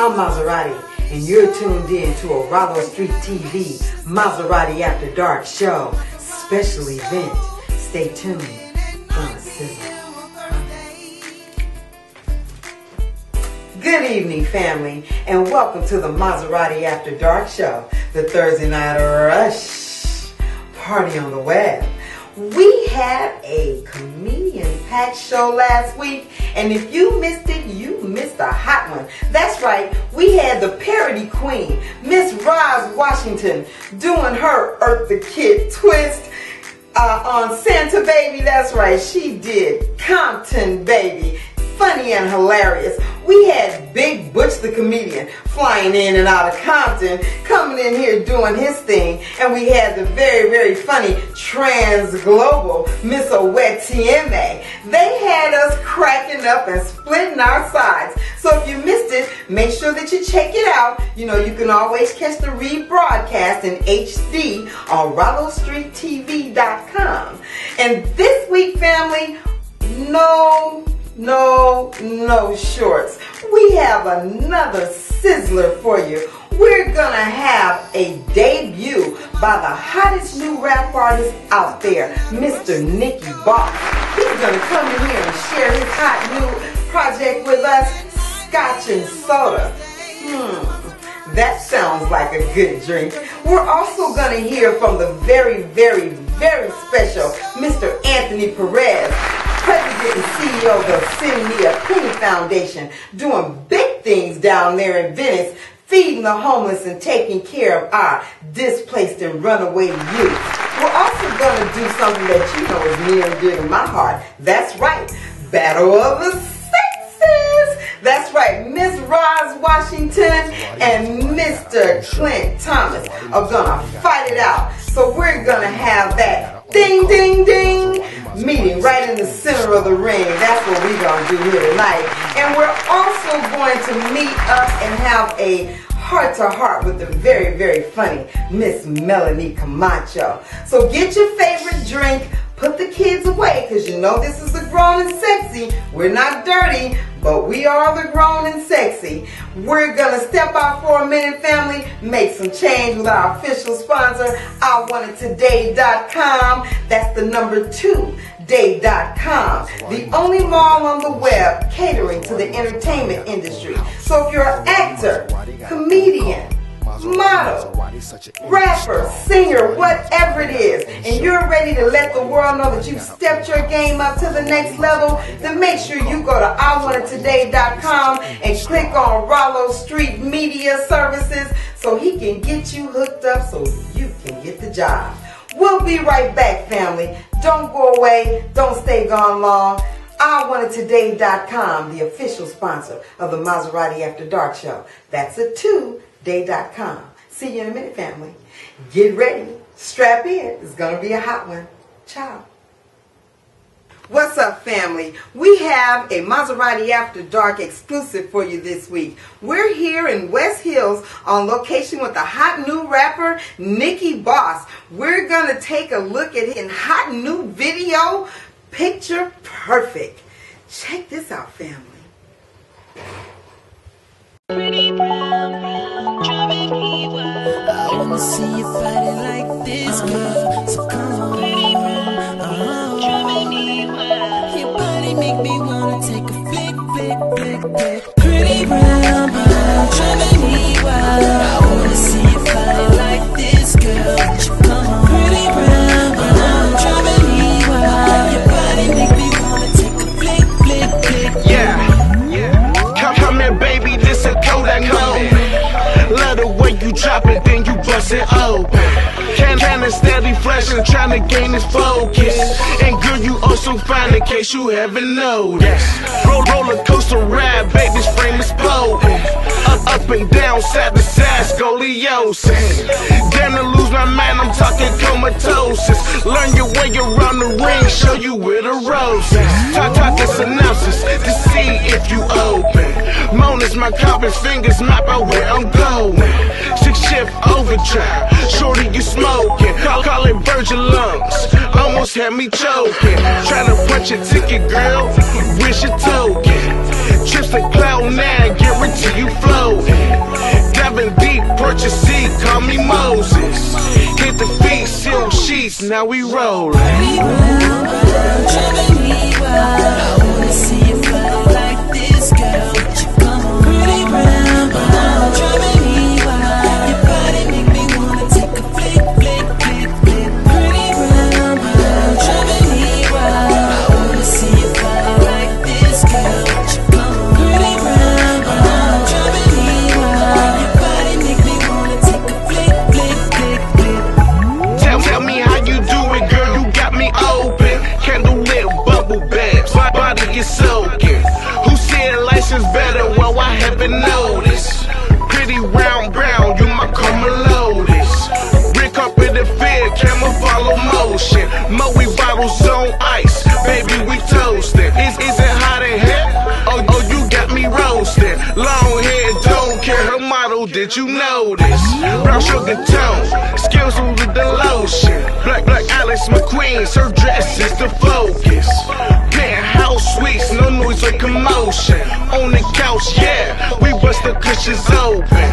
I'm Mazerati, and you're tuned in to a Raalow Street TV Mazerati After Dark show. Special event. Stay tuned. Gonna sizzle. Good evening, family, and welcome to the Mazerati After Dark show, the Thursday night rush party on the web. We had a comedian-packed show last week, and if you missed it, you missed a hot one. That's right, we had the parody queen, Miss Roz Washington, doing her Earth the Kid twist on Santa Baby. That's right, she did Compton Baby. Funny and hilarious. We had Big Butch the comedian flying in and out of Compton, coming in here doing his thing, and we had the very, very funny trans-global Miss Owetieme. They had us cracking up and splitting our sides. So if you missed it, make sure that you check it out. You know, you can always catch the rebroadcast in HD on RaallowStreetTV.com. And this week, family, no shorts. We have another sizzler for you. We're gonna have a debut by the hottest new rap artist out there, Mr. NIKKI Boss. He's gonna come in here and share his hot new project with us, Scotch and Soda. That sounds like a good drink. We're also gonna hear from the very, very, very special Mr. Anthony Perez, President and CEO of the Send Me a Penny Foundation, doing big things down there in Venice, feeding the homeless and taking care of our displaced and runaway youth. We're also going to do something that you know is near and dear to my heart. That's right, Battle of the Sexes. That's right, Miss Roz Washington and Mr. Clint Thomas are going to fight it out. So we're going to have that ding, ding, ding meeting right in the center of the ring. That's what we're going to do here tonight. And we're also going to meet up and have a heart-to-heart with the very, very funny Miss Melanie Camacho. So get your favorite drink, put the kids away, because you know this is the grown and sexy. We're not dirty, but we are the grown and sexy. We're going to step out for a minute, family, make some change with our official sponsor, IWantItToday.com. That's the number 2day.com. The only mall on the web catering to the entertainment industry. So if you're an actor, comedian, model, rapper, singer, whatever it is, and you're ready to let the world know that you've stepped your game up to the next level, then make sure you go to IWantItToday.com and click on Raalow Street Media Services so he can get you hooked up so you can get the job. We'll be right back, family. Don't go away. Don't stay gone long. IWantItToday.com, the official sponsor of the Mazerati After Dark show. That's a 2day.com. See you in a minute, family. Get ready. Strap in. It's going to be a hot one. Ciao. What's up, family? We have a Mazerati After Dark exclusive for you this week. We're here in West Hills on location with the hot new rapper, NIKKI Boss. We're going to take a look at his hot new video, Picture Perfect. Check this out, family. Pretty brown, driving me wild. I wanna see you body like this, girl. So come on, pretty brown, driving me wild. Your body make me wanna take a flick. Pretty brown, driving me wild. I wanna see you body like this, girl. So come on, pretty brown, driving me wild. Your body make me wanna take a flick. Yeah. Come here, baby, this a Kodak moment. Love the way you drop it, then you bust it open. Kinda steady flashing, trying to gain this focus. And girl, you also fine in case you haven't noticed. Roller coaster ride, baby's frame is potent. Up and down, side to side, scoliosis. Damn to lose my mind, I'm talking comatosis. Learn your way around the ring, show you where the roses. Talk the synopsis to see if you open. Moan is my compass, fingers map out where I'm going. 6-shift overdrive, shorty you smoking. Call it virgin lungs, almost had me choking. Tryna punch a ticket, girl, wish a token. Trips to cloud 9, guarantee you floating. sweets, now we rollin'. Pretty brown, driving me wild. I wanna see you fly like this, girl. Would you come on? Pretty brown, driving me wild. Your body make me wanna take a flick, flick, flick, flick. Pretty brown, driving me wild. I wanna see you fly like this, girl. Would you come on? Pretty brown, driving me wild. Your body make me wanna take a flick, flick, flick, flick. Tell me how you do it, girl, you got me open. Candlelit bubble baths, my body is soaking. Who said license better? Well, I haven't noticed. Pretty round brown, you my Carmel Lotus. Rick up in the field, camera follow motion. Moe bottles on ice, baby, we toasting. Is it hot in here? Oh, you got me roasting. Long hair, don't care, her model, did you notice? Brown sugar tone, skills with the lotion. Black Alice McQueen's, her dress is the focus. Penthouse suites, no noise or commotion. On the couch, yeah, we bust the cushions open.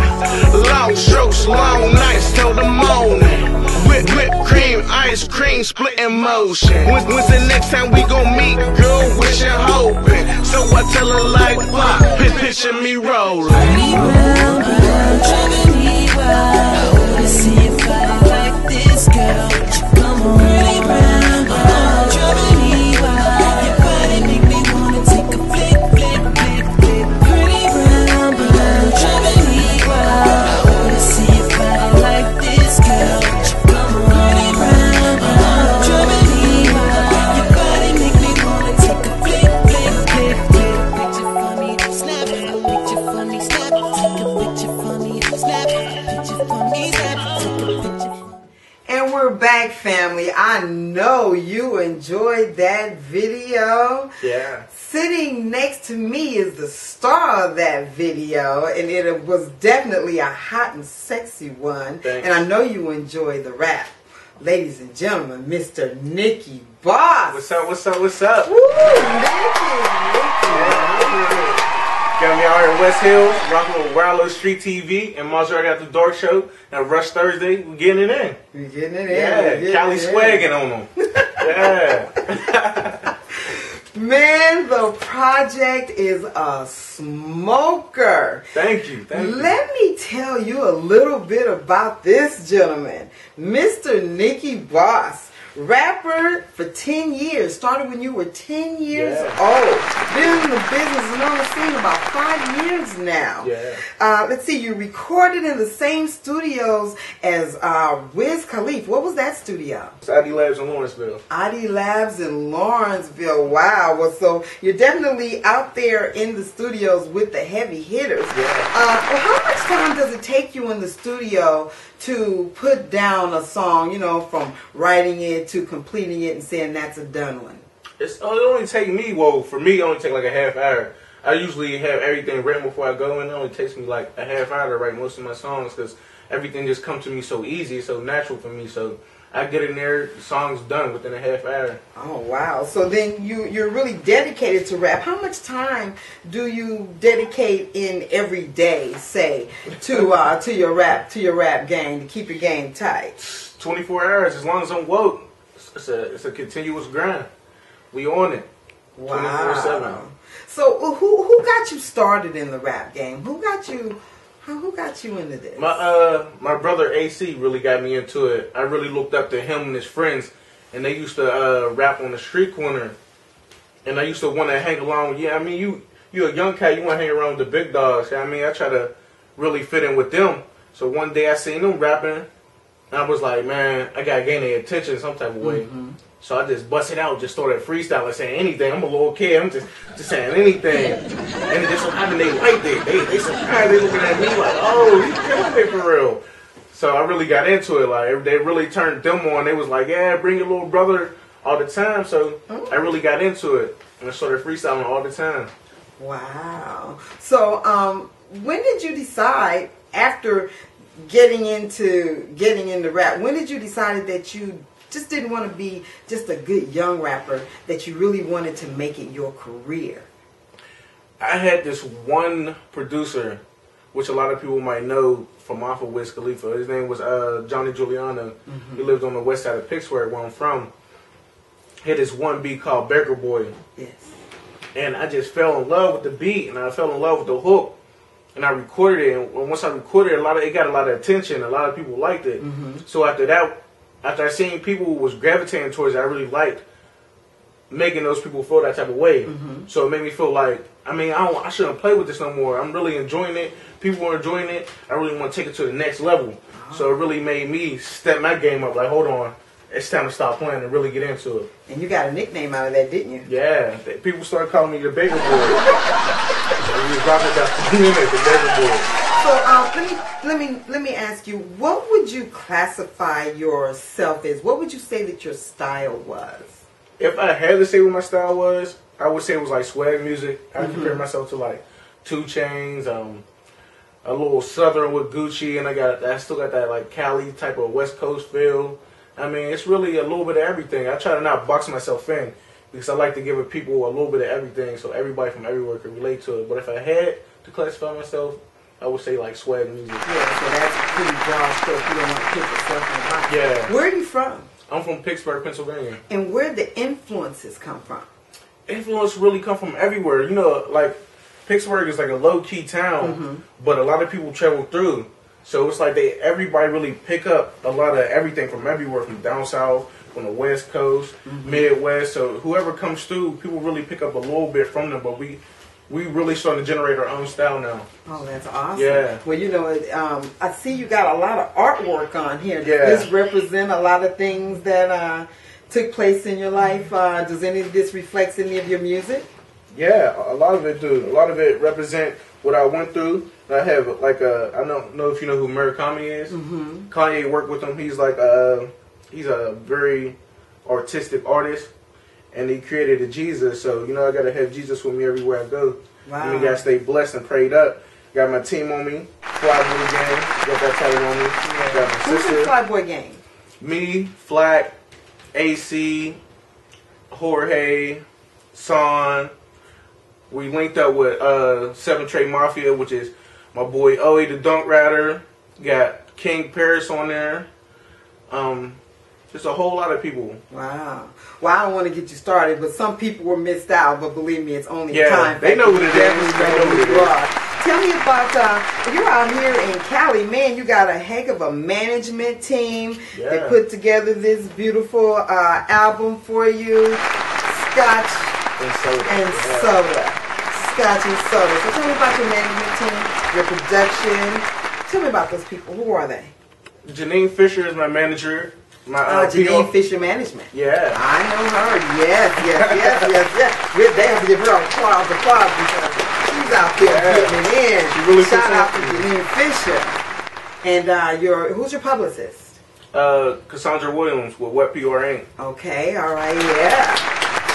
Long strokes, long nights till the morning. Whipped cream, ice cream, split in motion. When's the next time we gon' meet, girl? Wishing, hoping. So I tell her like pop, picture me rolling. Pretty brown, driving me wild. I wanna see you fly like this, girl. Would you come on? Pretty brown, driving me wild. Your body make me wanna take a flick, flick, flick, flick. Pretty brown, driving me wild. I wanna see you fly like this, girl. Would you come on? Pretty brown, driving me wild. Your body make me wanna take a flick, flick, flick, flick. Picture for me, snap it. Picture for me, snap it. Take a picture for me, snap it. Picture for me, snap it. Take a picture. And we're back, family. I know you enjoyed that video. Yeah. Sitting next to me is the star of that video, and it was definitely a hot and sexy one. Thanks. And I know you enjoyed the rap. Ladies and gentlemen, Mr. NIKKI Boss. What's up, what's up, what's up? Woo, NIKKI. Got me out here in West Hills, rocking with Raalow Street T.v. and Mazerati After Dark show. And Rush Thursday, we getting it in. We're getting it Yeah, in. Cali swagging on them. Yeah. Man, the project is a smoker. Thank you, thank you. Let me tell you a little bit about this gentleman, Mr. NIKKI Boss. Rapper for 10 years. Started when you were 10 years old. Been in the business and on the scene about 5 years now. Yeah. Let's see, you recorded in the same studios as Wiz Khalifa. What was that studio? It's ID Labs in Lawrenceville. ID Labs in Lawrenceville. Wow. Well, so you're definitely out there in the studios with the heavy hitters. Yeah. Well, how much time does it take you in the studio to put down a song, you know, from writing it to completing it and saying that's a done one? It only take me, well, for me, it only take like a half hour. I usually have everything written before I go in. It only takes me like a half hour to write most of my songs because everything just comes to me so easy, so natural for me. So I get in there, the song's done within a half hour. Oh, wow. So then you're really dedicated to rap. How much time do you dedicate in every day, say, to your rap game, to keep your game tight? 24 hours, as long as I'm woke. It's a continuous grind. We on it. Wow. 24/7. So who got you started in the rap game? Who got you into this? My brother AC really got me into it. I really looked up to him and his friends, and they used to rap on the street corner. And I used to want to hang along with, I mean, you a young cat, you want to hang around with the big dogs. I mean, I try to really fit in with them. So one day I seen them rapping, and I was like, man, I got to gain their attention some type of way. Mm-hmm. So I just busted out, just started freestyling, saying anything. I'm a little kid, I'm just saying anything. And it just so happened they liked it. They surprised, they looking at me like, oh, you killing it for real. So I really got into it. Like, they really turned them on. They was like, yeah, bring your little brother all the time. So I really got into it. And I started freestyling all the time. Wow. So when did you decide, after getting into rap, when did you decide that you just didn't want to be just a good young rapper, that you really wanted to make it your career? I had this one producer which a lot of people might know from off of Wiz Khalifa. His name was Johnny Giuliano. He lived on the west side of Pittsburgh, where I'm from. He had this one beat called Beggar Boy. Yes. And I just fell in love with the beat, and I fell in love with the hook. And I recorded it, and once I recorded it, it got a lot of attention. A lot of people liked it. So after that, after I seen people was gravitating towards it, I really liked making those people feel that type of way. So it made me feel like, I mean, I shouldn't play with this no more. I'm really enjoying it. People are enjoying it. I really want to take it to the next level. So it really made me step my game up. Like, hold on, it's time to stop playing and really get into it. And you got a nickname out of that, didn't you? Yeah, people started calling me the Beggar Boy. We was rocking about 2 minutes, the Beggar Boy. So let me ask you, what would you classify yourself as? What would you say that your style was? If I had to say what my style was, I would say it was like swag music. I compare myself to like 2 Chainz, a little Southern with Gucci, and I still got that like Cali type of West Coast feel. I mean, it's really a little bit of everything. I try to not box myself in because I like to give people a little bit of everything so everybody from everywhere can relate to it. But if I had to classify myself, I would say like swag music. Yeah, so that's a pretty broad stroke. You don't want to put yourself in a box. Yeah. Where are you from? I'm from Pittsburgh, Pennsylvania. And where the influences come from? Influence really come from everywhere. You know, like Pittsburgh is like a low-key town, but a lot of people travel through. So it's like everybody really pick up a lot of everything from everywhere, from down south, from the West Coast, Midwest. So whoever comes through, people really pick up a little bit from them. But we really starting to generate our own style now. Oh, that's awesome. Yeah. Well, you know, I see you got a lot of artwork on here. Does Yeah. this represent a lot of things that took place in your life? Does any of this reflect any of your music? Yeah, a lot of it do. A lot of it represent what I went through. I have like I don't know if you know who Murakami is. Kanye worked with him. He's like he's a very artistic artist, and he created a Jesus. So you know I gotta have Jesus with me everywhere I go. Wow. And we gotta stay blessed and prayed up. Got my team on me. Flyboy Gang. Got that title on me. Got my Who's sister. in Flyboy Gang? Me, Flack, AC, Jorge, Son. We linked up with 7 Trey Mafia, which is my boy Oe the Dunk Rider. Got King Paris on there. Just a whole lot of people. Wow. Well, I don't want to get you started, but some people were missed out. But believe me, it's only Yeah, time. they know what it is. Definitely They know what it who you is. are. Tell me about you're out here in Cali, man. You got a heck of a management team that put together this beautiful album for you, Scotch And soda. and Soda. Scotch and Soda. So tell me about your management team, your production. Tell me about those people. Who are they? Janine Fisher is my manager. My Janine Fisher Management. Yeah. I know her. Yes. They have to give her applause because she's out there getting it in. She really Shout puts out to in. Janine Fisher. And who's your publicist? Cassandra Williams with Wet PR Inc. Okay, all right, yeah.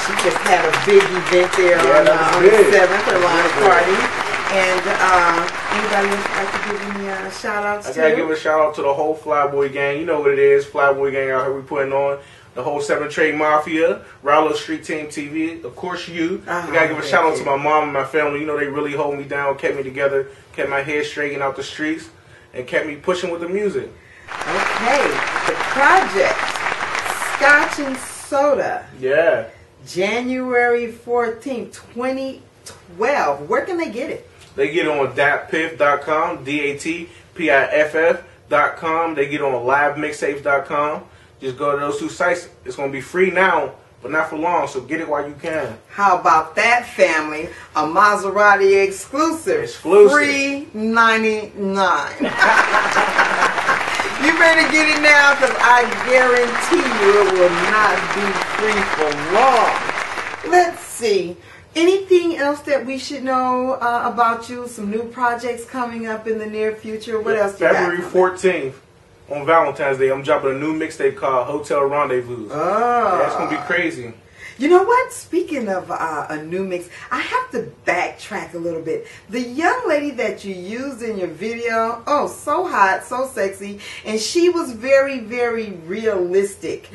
She just had a big event there on that was the big. 7th, her launch party. And anybody else like to give any shout outs to? I gotta give a shout out to the whole Flyboy Gang. You know what it is. Flyboy Gang out here we putting on. The whole 7 Trade Mafia, Raalow Street T.v, of course you. I gotta give a shout out to my mom and my family. You know they really hold me down, kept me together, kept my head straight and out the streets, and kept me pushing with the music. Okay, the project, Scotch and Soda. Yeah. January 14th, 2012. Where can they get it? They get on datpiff.com, DATPIFF.com. They get on livemixtapes.com. Just go to those 2 sites. It's going to be free now, but not for long, so get it while you can. How about that, family? A Mazerati exclusive. Free $99. You better get it now because I guarantee you it will not be free for long. Let's see. Anything else that we should know about you? Some new projects coming up in the near future? What else you got? February 14th, on Valentine's Day, I'm dropping a new mixtape called Hotel Rendezvous. Oh. That's going to be crazy. You know what? Speaking of a new mix, I have to backtrack a little bit. The young lady that you used in your video, oh, so hot, so sexy, and she was very, very realistic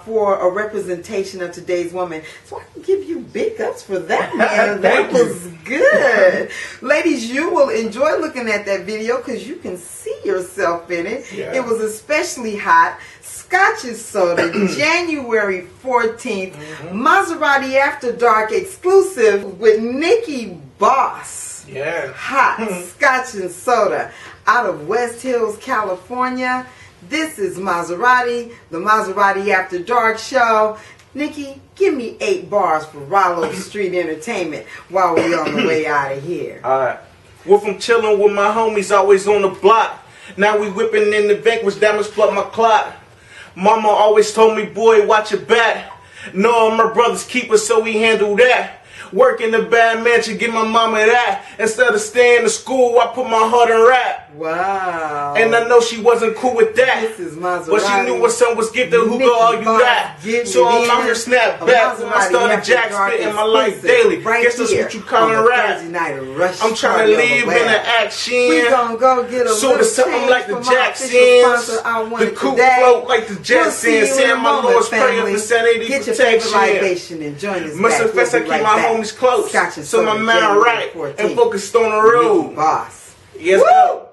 for a representation of today's woman. So I can give you big ups for that, man. That was good. Ladies, you will enjoy looking at that video because you can see yourself in it. Yeah. It was especially hot. Scotch and Soda, January 14th, Mazerati After Dark exclusive with NIKKI Boss. Yeah. Hot Scotch and Soda out of West Hills, California. This is Mazerati, the Mazerati After Dark show. NIKKI, give me 8 bars for Raalow Street Entertainment while we're on the way out of here. Alright. Well, from chilling with my homies always on the block. Now we whipping in the vanquish, damage plug my clock. Mama always told me, boy, watch your back. No, my brother's keeper, so we handle that. Work in the bad mansion, give my mama that. Instead of staying to school, I put my heart in rap. Wow. And I know she wasn't cool with that. This is Mazerati. But she knew her son was gifted, who could argue that? So I'm out here snap back. When I started jack spitting my life daily. Guess that's what you call a rap. I'm trying to leave in the action. We gonna go get a so there's something like the Jacksons. The coupe float like the Jetsons. Saying my Lord's prayer for sanity protection. Must confess I keep my homies close. So my mind right and focused on the road. Boss. Yes, go.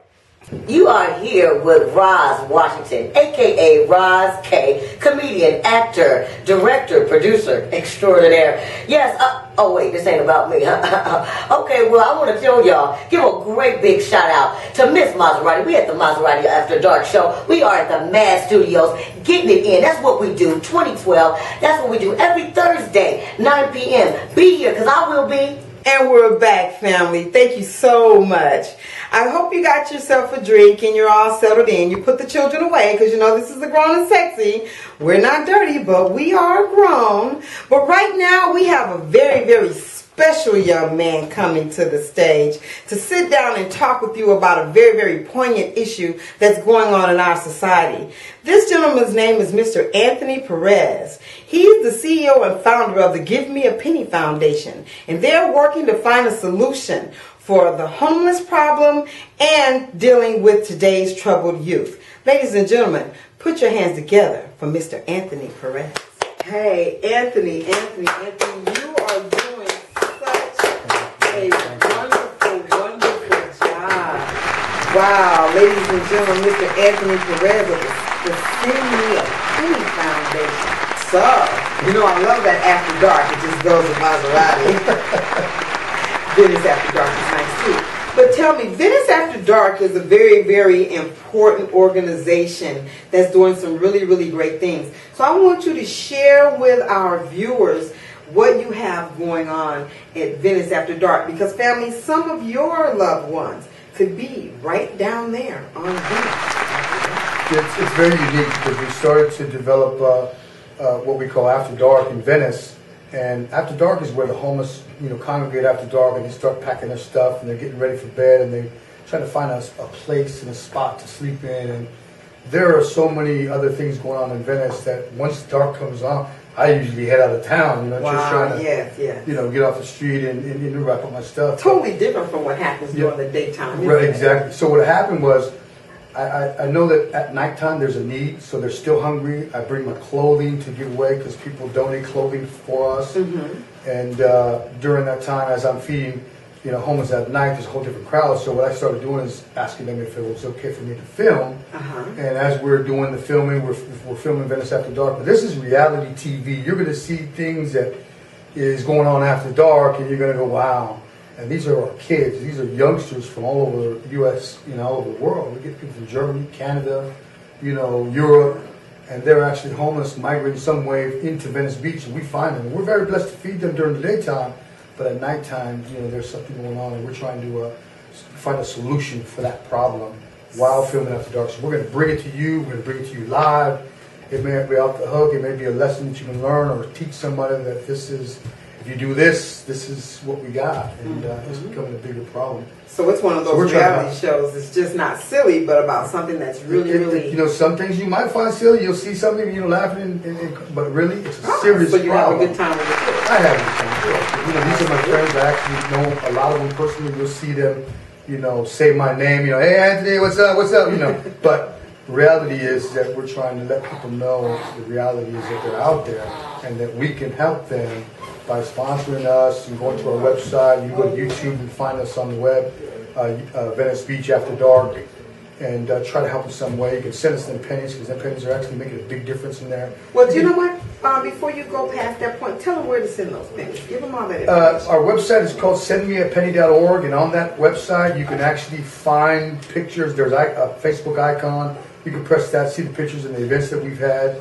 You are here with Roz Washington, a.k.a. Roz K, comedian, actor, director, producer, extraordinaire. Yes, oh wait, this ain't about me. Okay, well, I want to tell y'all, give a great big shout out to Miss Mazerati. We at the Mazerati After Dark show. We are at the Mad Studios, getting it in. That's what we do, 2012. That's what we do every Thursday, 9 p.m. Be here, because I will be. And we're back, family. Thank you so much. I hope you got yourself a drink and you're all settled in. You put the children away because you know this is the Grown and Sexy. We're not dirty, but we are grown. But right now we have a very, very special young man coming to the stage to sit down and talk with you about a very, very poignant issue that's going on in our society. This gentleman's name is Mr. Anthony Perez. He's the CEO and founder of the Give Me a Penny Foundation, and they're working to find a solution for the homeless problem and dealing with today's troubled youth. Ladies and gentlemen, put your hands together for Mr. Anthony Perez. Hey, Anthony, you are doing such a wonderful job. Wow, ladies and gentlemen, Mr. Anthony Perez of the Give Me a Penny Foundation. So, you know I love that After Dark. It just goes with Mazerati. Venice After Dark is nice too. But tell me, Venice After Dark is a very, very important organization that's doing some really, really great things. So I want you to share with our viewers what you have going on at Venice After Dark. Because family, some of your loved ones could be right down there on Venice. It's very unique because we started to develop what we call After Dark in Venice. And After Dark is where the homeless, congregate after dark, and they start packing their stuff, and they're getting ready for bed, and they're trying to find a place and a spot to sleep in. And there are so many other things going on in Venice that once dark comes on, I usually head out of town, just trying to, get off the street and wrap up my stuff. Totally different from what happens during the daytime. Right, exactly. So what happened was, I know that at nighttime there's a need, so they're still hungry. I bring my clothing to give away because people donate clothing for us. And during that time, as I'm feeding, homeless at night, there's a whole different crowd. So what I started doing is asking them if it was okay for me to film. And as we're doing the filming, we're filming Venice After Dark. But this is reality TV. You're going to see things that is going on after dark, and you're going to go, wow. And these are our kids. These are youngsters from all over the U.S., all over the world. We get people from Germany, Canada, Europe, and they're actually homeless, migrating some way into Venice Beach, and we find them. And we're very blessed to feed them during the daytime, but at nighttime, there's something going on, and we're trying to find a solution for that problem while filming After Dark. So we're going to bring it to you. We're going to bring it to you live. It may be off the hook. It may be a lesson that you can learn or teach somebody that this is. if you do this, this is what we got, and it's becoming a bigger problem. So it's one of those reality shows. It's just not silly, but about something that's really. You know, some things you might find silly. You'll see something, you know, laughing, but really, it's a serious So you problem. have a good time with it. I have a good time. You know, these are my friends. I actually know a lot of them personally. You'll see them, you know, say my name. You know, hey Anthony, what's up? What's up? You know, but the reality is that we're trying to let people know the reality is that they're out there and that we can help them by sponsoring us. You go to our website, you go to YouTube and find us on the web, Venice Beach After Dark, and try to help in some way. You can send us them pennies, because them pennies are actually making a big difference in there. Well, do you know what? Before you go past that point, tell them where to send those pennies. Give them all that information. Our website is called sendmeapenny.org, and on that website you can actually find pictures. There's a Facebook icon. You can press that, see the pictures and the events that we've had.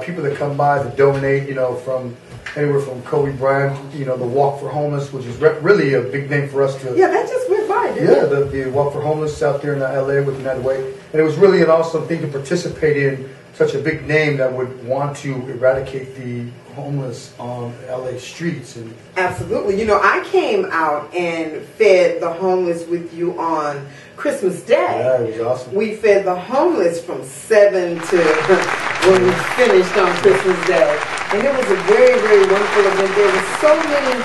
People that come by to donate, you know, from anywhere from Kobe Bryant, you know, the Walk for Homeless, which is really a big name for us to. Yeah, that just went by, didn't it? The Walk for Homeless out there in LA with United Way. And it was really an awesome thing to participate in, such a big name that would want to eradicate the homeless on LA streets. And absolutely. You know, I came out and fed the homeless with you on Christmas Day. Yeah, it was awesome. We fed the homeless from 7 to when we finished on Christmas Day. And it was a very, very wonderful event. There were so many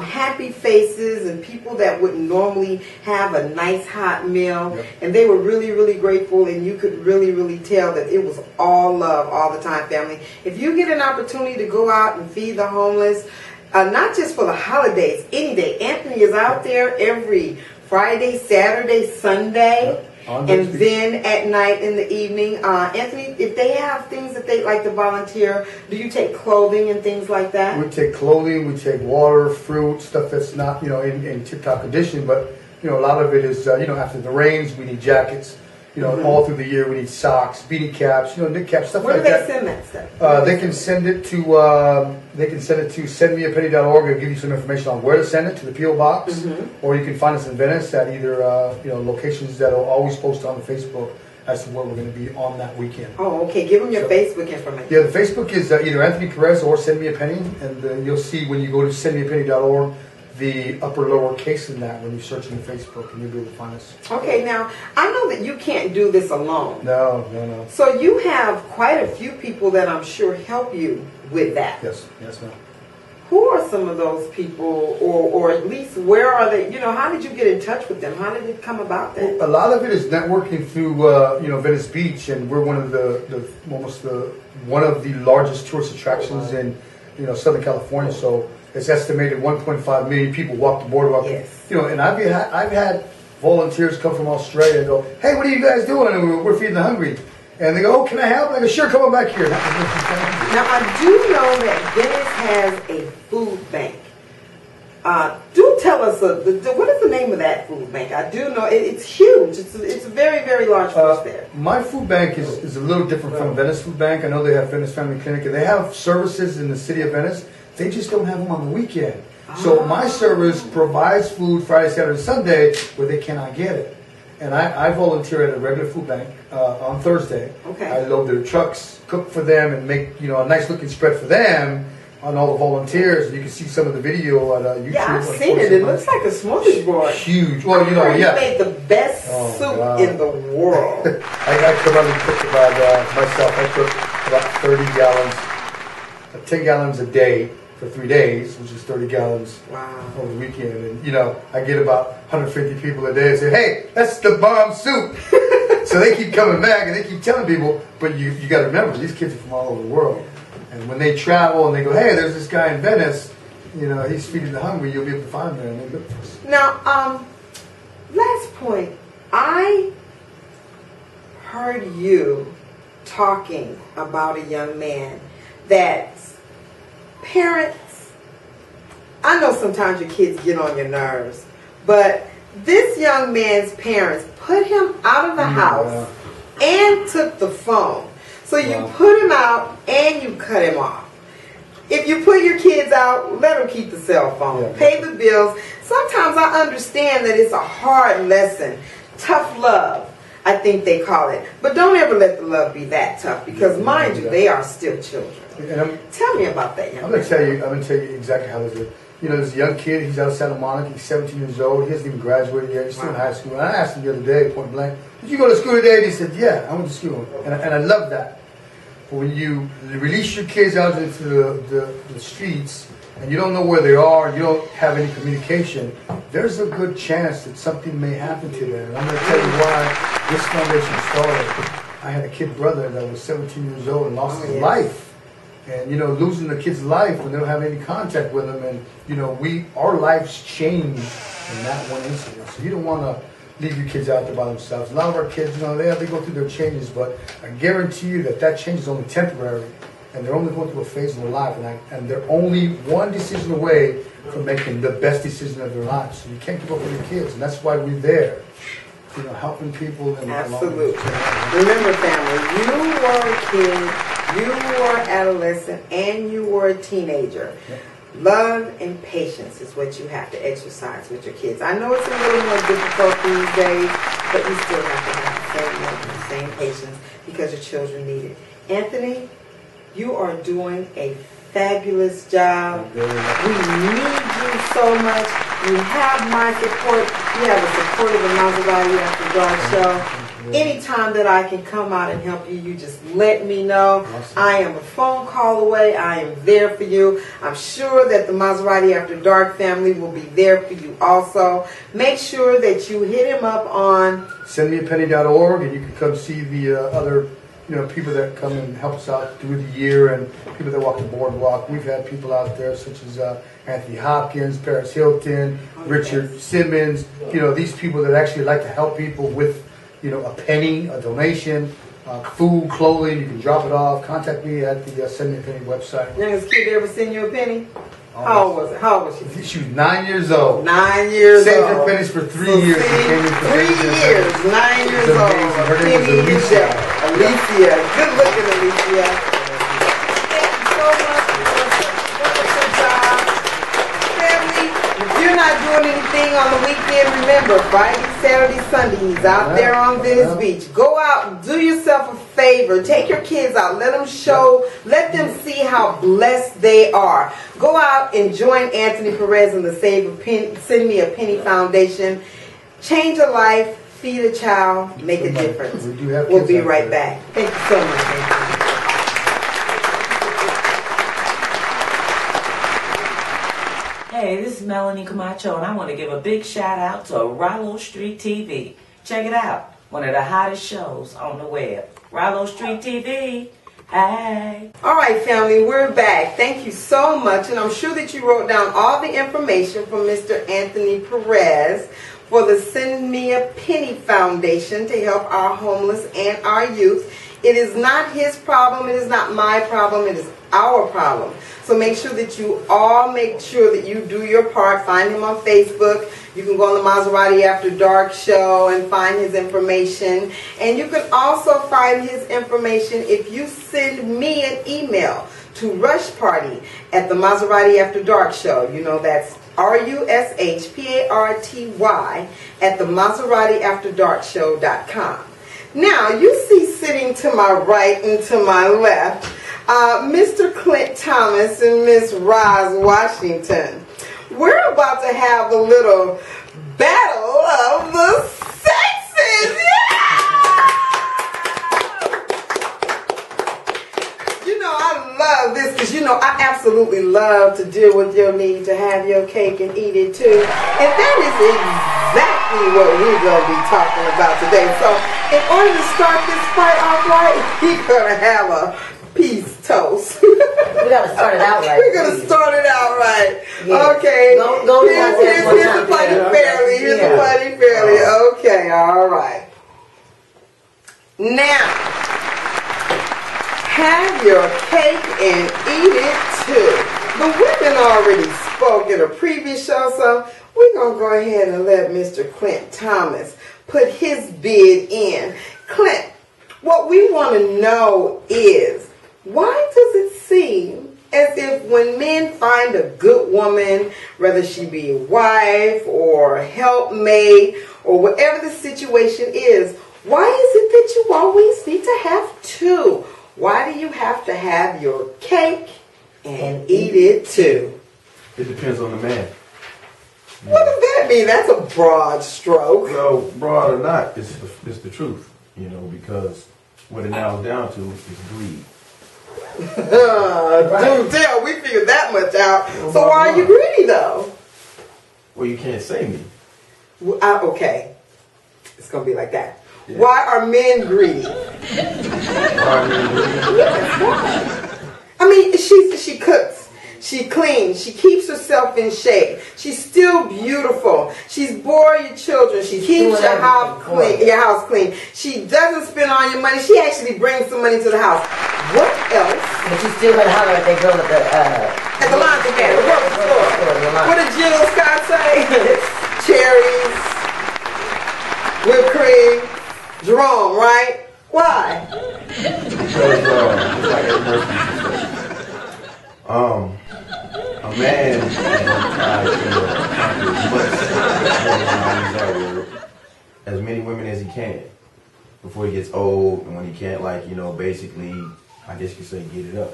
happy faces and people that wouldn't normally have a nice hot meal. Yep. And they were really, really grateful, and you could really, really tell that it was all love all the time, family. If you get an opportunity to go out and feed the homeless, not just for the holidays, any day. Anthony is out there every Friday, Saturday, Sunday. Yep. And then at night in the evening, Anthony, if they have things that they'd like to volunteer, do you take clothing and things like that? We take clothing, we take water, fruit, stuff that's not, you know, in tip-top condition, but, you know, a lot of it is, you know, after the rains, we need jackets. You know, all through the year we need socks, beanie caps, you know, knit caps, stuff Where like do they that. send that stuff? They can send it to sendmeapenny.org. It'll give you some information on where to send it to the P.O. box, or you can find us in Venice at either you know, locations that will always post on the Facebook as to where we're going to be on that weekend. Oh, okay. Give them your Facebook information. Yeah, the Facebook is either Anthony Perez or Send Me a Penny, and you'll see when you go to sendmeapenny.org the upper lower case in that when you search in Facebook, and you'll be able to find us. Okay, now I know that you can't do this alone. No. So you have quite a few people that I'm sure help you with that. Yes, ma'am. Who are some of those people, or at least where are they? You know, how did you get in touch with them? How did it come about that? Well, a lot of it is networking through you know, Venice Beach, and we're one of the largest tourist attractions in, you know, Southern California. So it's estimated 1.5 million people walk the boardwalk. Yes. You know, and I've had volunteers come from Australia and go, "Hey, what are you guys doing?" And we're feeding the hungry. And they go, "Oh, can I help?" And I go, "Sure, come on back here." Now, I do know that Venice has a food bank. Do tell us, what is the name of that food bank? I do know it's huge. It's a very, very large force there. My food bank is a little different from Venice Food Bank. I know they have Venice Family Clinic, and they have services in the city of Venice. They just don't have them on the weekend. So my service provides food Friday, Saturday, Sunday where they cannot get it. And I volunteer at a regular food bank on Thursday. Okay. I load their trucks, cook for them, and make, you know, a nice looking spread for them on all the volunteers. And you can see some of the video on YouTube. Yeah, I've seen it. It looks like a smorgasbord. Huge. Well, you know, yeah. You made the best soup in the world. I probably cook about, myself, I cook about 30 gallons, 10 gallons a day for 3 days, which is 30 gallons over the weekend. And, you know, I get about 150 people a day and say, "Hey, that's the bomb soup." So they keep coming back and they keep telling people, but you got to remember, these kids are from all over the world. And when they travel and they go, "Hey, there's this guy in Venice, you know, he's feeding the hungry," you'll be able to find them and they look for us. Now, last point. I heard you talking about a young man that parents, I know sometimes your kids get on your nerves, but this young man's parents put him out of the house and took the phone. So you put him out and you cut him off. If you put your kids out, let them keep the cell phone. Pay the bills. Sometimes I understand that it's a hard lesson. Tough love, I think they call it. But don't ever let the love be that tough, because mind you, they are still children. And Tell me about that, young I'm gonna tell you exactly how this is. You know, this young kid, he's out of Santa Monica, he's 17 years old, he hasn't even graduated yet, he's still in high school. And I asked him the other day, point blank, did you go to school today? And he said, yeah, I went to school. And I love that. But when you release your kids out into the streets, and you don't know where they are, you don't have any communication, there's a good chance that something may happen to them. And I'm going to tell you why this foundation started. I had a kid brother that was 17 years old and lost his life. And, you know, losing the kid's life when they don't have any contact with them. And, you know, our lives changed in that one incident. So you don't want to leave your kids out there by themselves. A lot of our kids, you know, they go through their changes, but I guarantee you that change is only temporary. And they're only going through a phase in their life. And they're only one decision away from making the best decision of their lives. So you can't give up on your kids. And that's why we're there. You know, helping people. And absolutely. Remember, family, you were a kid, you were adolescent, and you were a teenager. Yeah. Love and patience is what you have to exercise with your kids. I know it's a little more difficult these days, but you still have to have the same love and the same patience because your children need it. Anthony, you are doing a fabulous job. We need you so much. You have my support. You have the support of the Mazerati After Dark show. Anytime that I can come out and help you, you just let me know. Awesome. I am a phone call away. I am there for you. I'm sure that the Mazerati After Dark family will be there for you also. Make sure that you hit him up on sendmeapenny.org, and you can come see the other people that come and help us out through the year, and people that walk the boardwalk. We've had people out there such as Anthony Hopkins, Paris Hilton, Richard Simmons. You know, these people that actually like to help people with, a penny, a donation, food, clothing. You can drop it off. Contact me at the Send Me a Penny website. Youngest kid ever send you a penny? How old was it? How old was she? She was 9 years old. 9 years Saved old. her pennies for 3 years. See, She came in for 3 years. 9 years It's old. amazing. Her name was Penny Alicia. Alicia. Good looking, Alicia. Thank you so much for a wonderful job. Family, if you're not doing anything on the weekend, remember, Friday, Saturday, Sunday, he's out there on Venice Beach. Go out, do yourself a favor. Take your kids out. Let them see how blessed they are. Go out and join Anthony Perez and the Send Me a Penny Foundation. Change a life, feed a child, make a difference. We'll be right back. Thank you so much, Anthony. Hey, this is Melanie Camacho, and I want to give a big shout out to Raalow Street TV. Check it out. One of the hottest shows on the web. Raalow Street TV. Hey. All right, family, we're back. Thank you so much, and I'm sure that you wrote down all the information from Mr. Anthony Perez for the Send Me a Penny Foundation to help our homeless and our youth. It is not his problem. It is not my problem. It is our problem. So make sure that you all make sure that you do your part. Find him on Facebook. You can go on the Mazerati After Dark show and find his information. And you can also find his information if you send me an email to Rush Party at the Mazerati After Dark show. You know, that's RUSHPARTY at the MazeratiAfterDarkShow.com. Now, you see sitting to my right and to my left, Mr. Clint Thomas and Miss Roz Washington. We're about to have a little battle of the sexes. You know, I love this because, I absolutely love to deal with your need to have your cake and eat it too. And that is exactly what we're going to be talking about today. So, in order to start this fight off right, we're going to have a peace toast. We got to start it out right. We're going to start it out right. Yeah. Okay. Go here's the fighting fairly. Here's the fighting fairly. Okay, all right. Now, have your cake and eat it too. The women already spoke in a previous show, so we're going to go ahead and let Mr. Clint Thomas put his bid in. Clint, what we want to know is, why does it seem as if when men find a good woman, whether she be a wife or a helpmate or whatever the situation is, why is it that you always need to have two? why do you have to have your cake and eat it too? It depends on the man. What does that mean? That's a broad stroke. Well, broad or not, it's the truth, because what it narrows down to is greed. Dude, damn, we figured that much out. So why are you greedy though? Well, you can't say me. Okay, it's gonna be like that. Yeah. Why are men greedy? I mean, she cooks, she cleans, she keeps herself in shape. She's still beautiful. She's bore your children. She keeps your house clean. She doesn't spend all your money. She actually brings some money to the house. What else? But you still gotta holler at that girl at the laundry mat, the grocery store. What did Jill Scott say? Cherries, whipped cream, Jerome, right? Why? Because like every a man tries to as many women as he can before he gets old, and when he can't, basically, I guess you could say, get it up.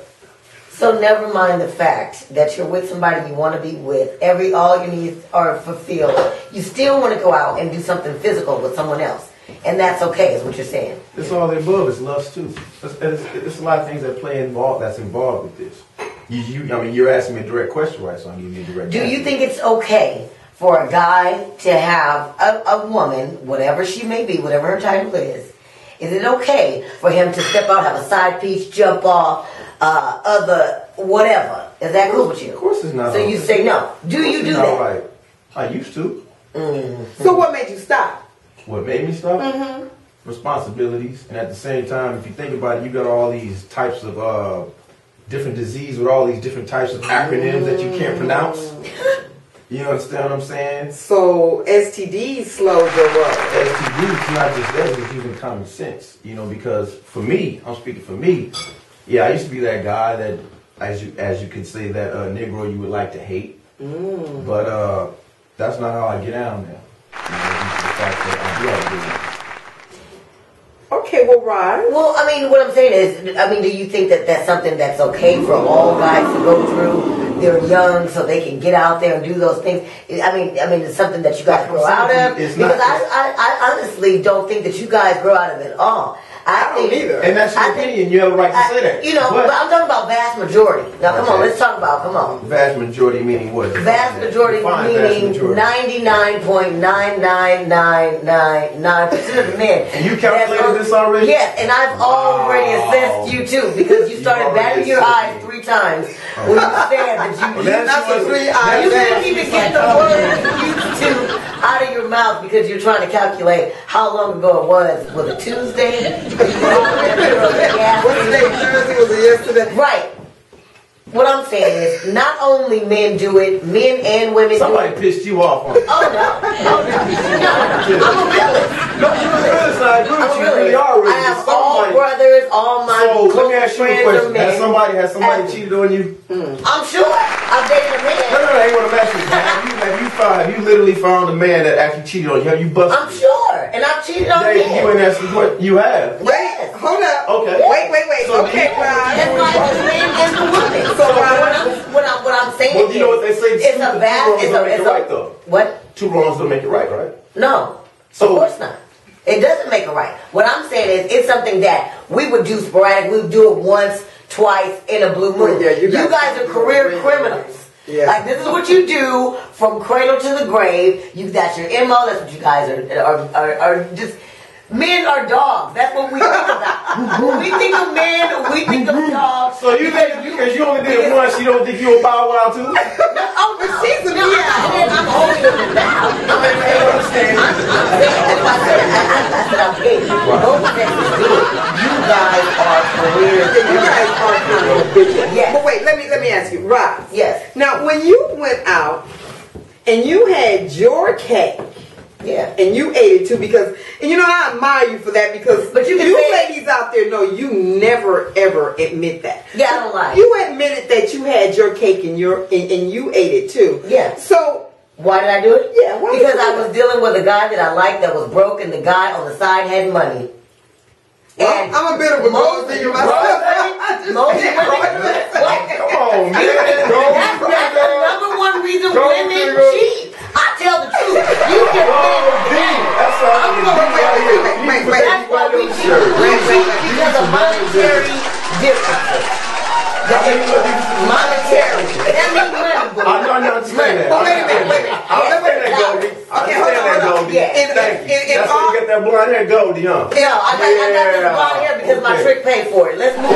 So never mind the fact that you're with somebody you want to be with. All your needs are fulfilled. You still want to go out and do something physical with someone else. And that's okay, is what you're saying. It's all the above. It's lust too. It's a lot of things that's involved with this. You're asking me a direct question, right? So I'm giving you a direct answer. Do you think it's okay for a guy to have a woman, whatever she may be, whatever her title is it okay for him to step out, have a side piece, jump off, other whatever? Is that cool with you? Of course it's not. So you say no. Do you do that? Right. I used to. Mm-hmm. So what made you stop? What made me stop? Mm-hmm. Responsibilities. And at the same time, if you think about it, you got all these types of different disease with all these different types of acronyms that you can't pronounce. You understand what I'm saying? So STDs slowed your road. STDs, not just that, it's even common sense. Because for me, I'm speaking for me. Yeah, I used to be that guy that, as you could say, that Negro you would like to hate. But that's not how I get down now. Okay, well, Rod. Well, what I'm saying is, do you think that that's something that's okay for all guys to go through? They're young, so they can get out there and do those things. It's something that you guys grow out of. Because I honestly don't think that you guys grow out of it all. I don't either. And that's your opinion. You have a right to say that. But I'm talking about vast majority. Now, come on, let's talk about, Vast majority meaning what? Vast majority meaning 99.99999% of the men. And you calculated this already? Yes, and I've already assessed you too, because you started batting your eyes 3 times when you said that you didn't even get the word used to out of your mouth because you're trying to calculate how long ago it was. Was it Tuesday? What day, Thursday? Was it yesterday? Right. What I'm saying is, not only men do it, men and women Somebody do it. pissed you off on it. Oh, no. I'm a realist. No, you're a realist. I agree with you. You really are realist. I have all brothers, all my So, let me ask you a friends question. are men. Has somebody cheated on you? I'm sure. I've dated a man. No, I ain't want to ask you. Have you literally found a man that actually cheated on you? Have you busted? I'm sure. And I've cheated on men. You ain't asking what you have. Wait, hold up. Okay. Wait. So okay, Rod. That's why it's men and the women. So what I'm saying Well, you know what they say? It's a vast. It's a right, though. What? 2 wrongs don't make it right? No. So, of course not. It doesn't make it right. What I'm saying is, it's something that we would do sporadic. We would do it once, twice in a blue moon. Yeah, you guys are career criminals. Yeah. Like, this is what you do from cradle to the grave. That's your MO. That's what you guys are just. Men are dogs. That's what we think about. When we think of men, we think of dogs. So because you only did it once, you don't think you'll bow wow too? Oh, but she's a I'm older than that. I said I'm gay. Both sexes do it. You guys are career. You guys are kind of bitches. Yes. But wait, let me ask you, Rob. Yes. Now, when you went out and you had your cake. Yeah. And you ate it too because, and I admire you for that because but you ladies out there know you never ever admit that. Yeah, I don't lie. You admitted that you had your cake and you ate it too. Yeah. So why did I do it? Yeah. Because I was dealing with a guy that I liked that was broke and the guy on the side had money. And I'm a bit of a gold digger myself. Most women, Come on, man. that's the number one reason women cheat. I tell the truth. You can That's all That's why we cheat. We cheat because of monetary differences. Monetary. That means money, boo. I understand that. Wait a minute. I understand that, Goldie. I understand that, Goldie. Yeah. Thank you. That's why you get that blonde hair, Goldie, huh? No, I got this blonde hair because my trick paid for it. Let's move on.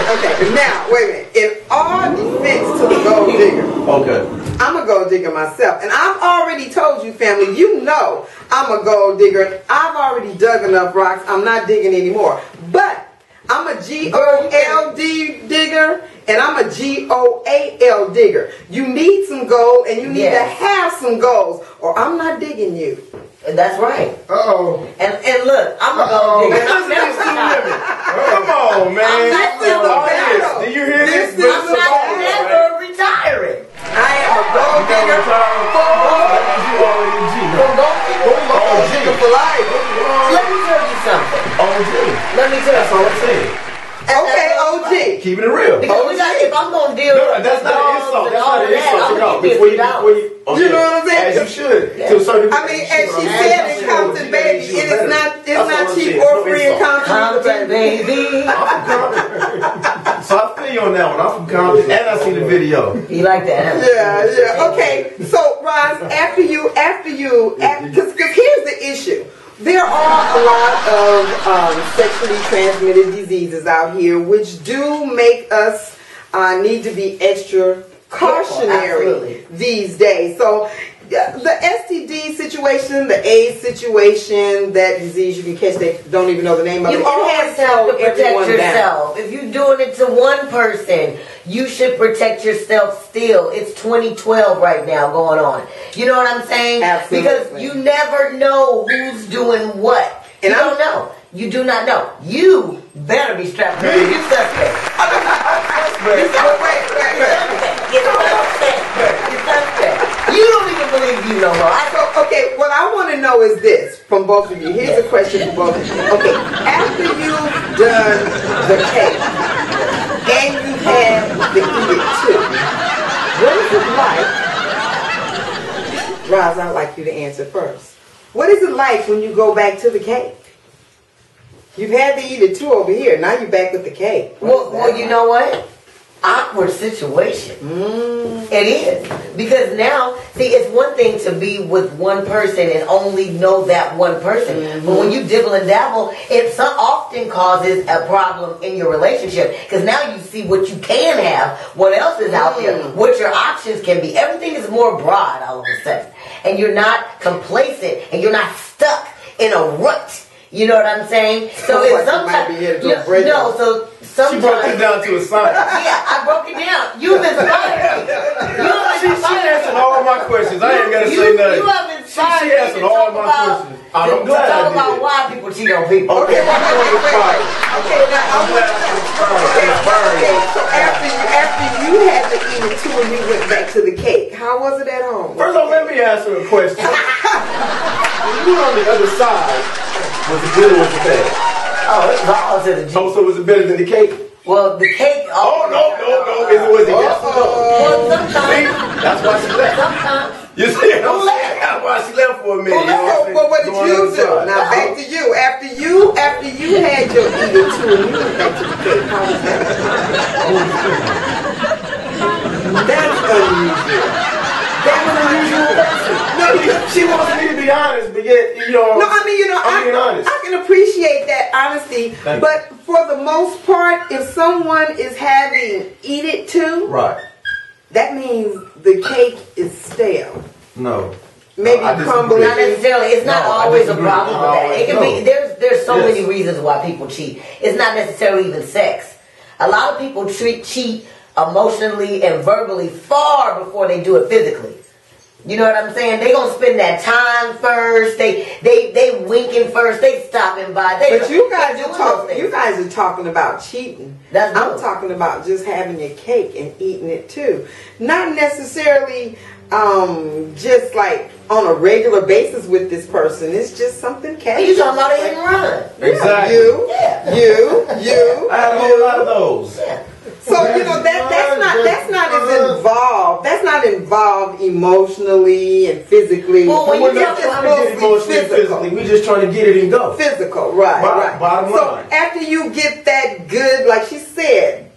Okay. Now, wait a minute. In all defense to the gold digger, I'm a gold digger myself. And I've already told you, family, you know I'm a gold digger. I've already dug enough rocks. I'm not digging anymore. But I'm a G-O-L-D digger, and I'm a G-O-A-L digger. You need some gold, and you need to have some goals, or I'm not digging you. That's right. Uh-oh. And look, I'm a gold digger. Come on, man. Do you hear this? I'm not never retiring. I am a gold digger for life. Let me tell you something. Let me tell you something. Okay, OG. Keeping it real. Because if I'm going to deal with that's not an insult. That's not an insult. I'm Before $50. You know what I'm saying? As you should. To a certain I mean, as she said in Compton, baby, it is not cheap or free in Compton, baby. I'm from Compton. So I feel you on that one. I'm from Compton, and I see the video. You like that, huh? Yeah. Okay, so Roz, after you, because here's the issue. There are a lot of sexually transmitted diseases out here, which do make us need to be extra cautionary these days. So the STD situation, the AIDS situation, that disease you can catch, they don't even know the name of it. You always have to protect yourself. If you're doing it to one person, you should protect yourself still. It's 2012 right now going on. You know what I'm saying? Absolutely. Because you never know who's doing what. And you don't know. You do not know. You better be strapped in. You suspect. You don't even believe you no more. Okay, what I want to know is this from both of you. Here's a question for both of you. Okay, after you've done the cake and you've had the eat it too, what is it like? Roz, I'd like you to answer first. What is it like when you go back to the cake? You've had the eat it too over here. Now you're back with the cake. Well, you know what? Awkward situation. It is. Because now, see, it's one thing to be with one person and only know that one person. But when you dibble and dabble, it often causes a problem in your relationship. Because now you see what you can have, what else is out there, what your options can be. Everything is more broad all of a sudden. And you're not complacent and you're not stuck in a rut. You know what I'm saying? So it's sometimes She broke it down to a science. Yeah, I broke it down. You've inspired me. She answered all my questions. I ain't gotta say nothing. You have inspired me. She answered all my questions. I'm glad talk about why people cheat on people. Okay, now so after you had to eat it too and you went back to the cake, how was it at home? First of all, let me answer a question. When you were on the other side, was it good or was it bad? Oh, it's all to the G. Oh, so was it better than the cake? Well, the cake. Oh, no. Was it yes or no? Well, sometimes. See? That's why she left. Sometimes. You see what I'm saying? That's why she left for a minute. But what did you do? Now back to you. After you had your eat it too and you went back to the cake, how was that? That's unusual. That was unusual. No, she wants me to be honest, but yet, No, I mean, I'm being honest. I can appreciate that honesty, but for the most part, if someone is having eat it too, right, that means the cake is stale. No. Maybe crumbling. Not necessarily. It's not always a problem with that. It can be. There's so many reasons why people cheat. It's not necessarily even sex. A lot of people cheat emotionally and verbally far before they do it physically. You know what I'm saying? They gonna spend that time first. They winking first. They stopping by. But you guys doing are those talking. things. You guys are talking about cheating. I'm good. talking about just having your cake and eating it too. Not necessarily just like on a regular basis with this person. It's just something casual. You talking about a hit and run? Exactly. You. I had a whole lot of those. Yeah. So you know that's not as involved. That's not involved emotionally and physically. Well, when We're you not get trying to get it emotionally, physically. We're just trying to get it and go. Physical, right. Bottom So line. after you get that good, like she said,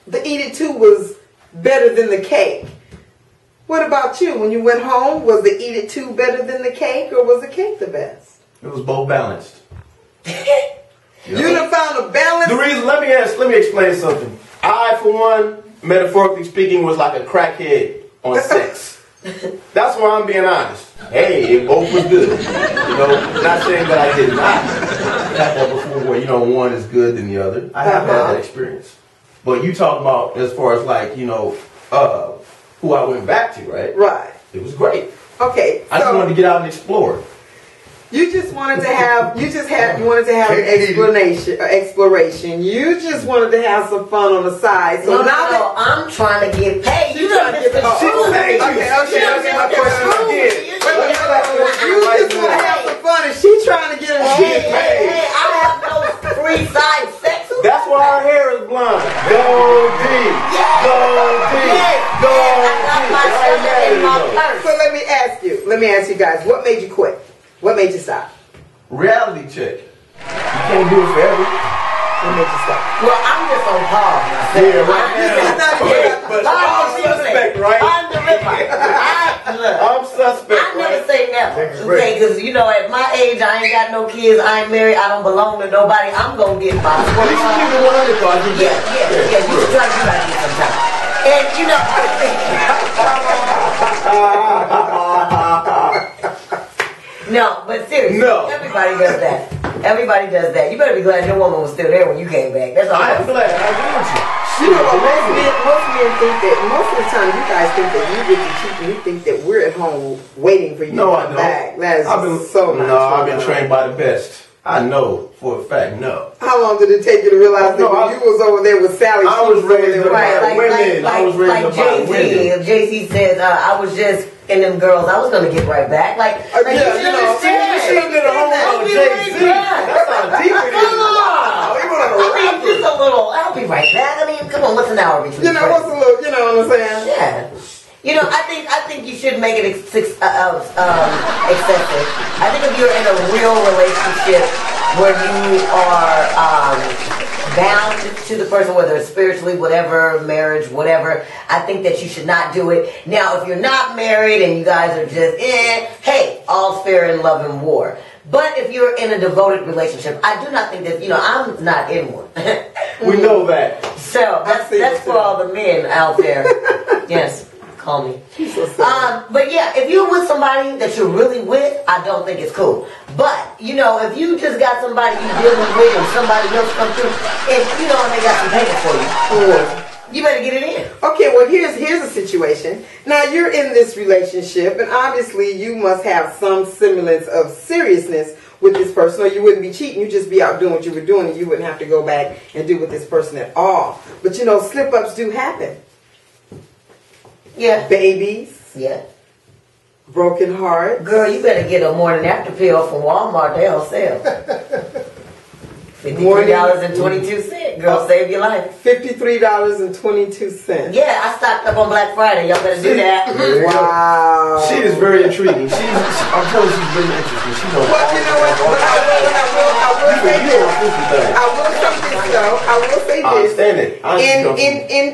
the eat it too was better than the cake. What about you? When you went home, was the eat it too better than the cake, or was the cake the best? It was both balanced. You done found a balance. The reason, let me explain something. I, for one, metaphorically speaking, was like a crackhead on sex. That's why I'm being honest. Hey, it both was good. You know, not saying that I did not have that before where, you know, one is good than the other. I have had that experience. But you talk about as far as like, you know, who I went back to, right? Right. It was great. Okay. I just wanted to get out and explore. You just wanted to have, you wanted to have an exploration. You just wanted to have some fun on the side. So No, I'm trying to get paid. You trying to get paid. Okay. My question again. You just want to have some fun, and she trying to get a Hey, I have no free side sex. That's why our hair is blonde. Go deep. Go deep. Go deep. So let me ask you guys, what made you quit? What made you stop? Reality check. You can't do it forever. What made you stop? Well, I'm just on pause myself. Yeah, right now. But I'm suspect, right? I'm the ripper. I'm suspect, I never right? say never. Okay, because you know, at my age, I ain't got no kids. I ain't married. I don't belong to nobody. I'm gonna get my. Well, you should keep it 100, though. Yeah. You should try to do that sometime. And you know. No, but seriously, everybody does that. Everybody does that. You better be glad your woman was still there when you came back. That's all. I am glad. I agree with you. You know what? Most men think that most of the time you guys think that you get to cheat and you think that we're at home waiting for you to come back. That is so not true. I've been trained by the best. I know for a fact, no. How long did it take you to realize that when you was over there with Sally? I was raised by women. I was raised by women. JC says, I was just in them girls. I was gonna get right back. Like you should understand. She did a whole lot of Jay-Z. That's how deep it is. Wow. I mean, just a little. I'll be right back. I mean, come on. What's an hour between? You know, what's a little? You know what I'm saying? Yeah. You know, I think you should make it excessive. I think if you're in a real relationship where you are bound to the person, whether it's spiritually, whatever, marriage, whatever, I think that you should not do it. Now, if you're not married and you guys are just, hey, all's fair in love and war. But if you're in a devoted relationship, I do not think that, you know, I'm not in one. We know that. So, that's for all the men out there. Yes. Call me. But yeah, if you're with somebody that you're really with, I don't think it's cool. But, you know, if you just got somebody you're dealing with and somebody else come through, and you know, and they got some paper for you, you better get it in. Okay, well, here's a situation. Now, you're in this relationship, and obviously you must have some semblance of seriousness with this person, or you wouldn't be cheating. You'd just be out doing what you were doing, and you wouldn't have to go back and do with this person at all. But, you know, slip-ups do happen. Yeah. Babies. Yeah. Broken hearts. Girl, you better get a morning after pill from Walmart. They'll sell. $53.22. Girl, save your life. $53.22. Yeah, I stocked up on Black Friday. Y'all better do that. Wow. She is very intriguing. I'm telling you, she's very interesting. She knows. Well, you know what? I will say this.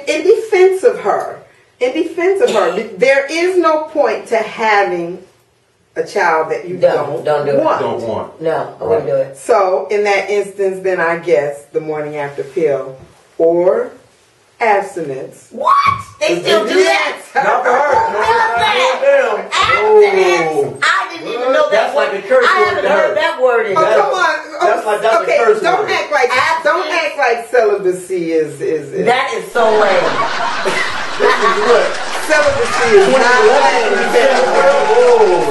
In defense of her. In defense of her, there is no point to having a child that you don't want. No, I wouldn't do it. So, in that instance, then I guess the morning after pill or abstinence. What? They still do that? Not for her. Abstinence. I didn't even know that. That's like a curse word. I haven't heard that word in. Oh, come on. That's okay, a curse don't word. Don't act like celibacy is. That is so lame. Celibacy is not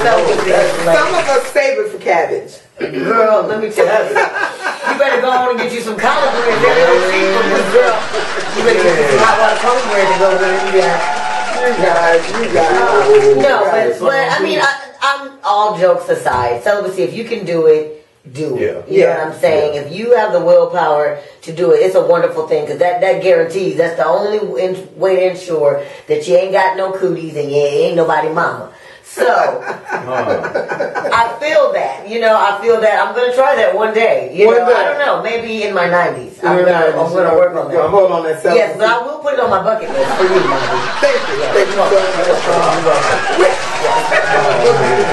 Celibacy is Some of us save it for cabbage. Girl, let me tell you. You better go on and get you some collard greens. They're real cheap from this girl. You better get you some hot water collard greens to go with it. You guys. No, but I mean, I'm all jokes aside. Celibacy, if you can do it, do it. You know what I'm saying? If you have the willpower to do it, it's a wonderful thing because that guarantees that's the only way to ensure that you ain't got no cooties and you ain't nobody mama. So, I feel that. I feel that. I'm going to try that one day. I don't know. Maybe in my 90s. I'm going to work on that. Hold on that celibacy. Yes, but I will put it on my bucket list for you, Mom. Thank you. Thank you so much.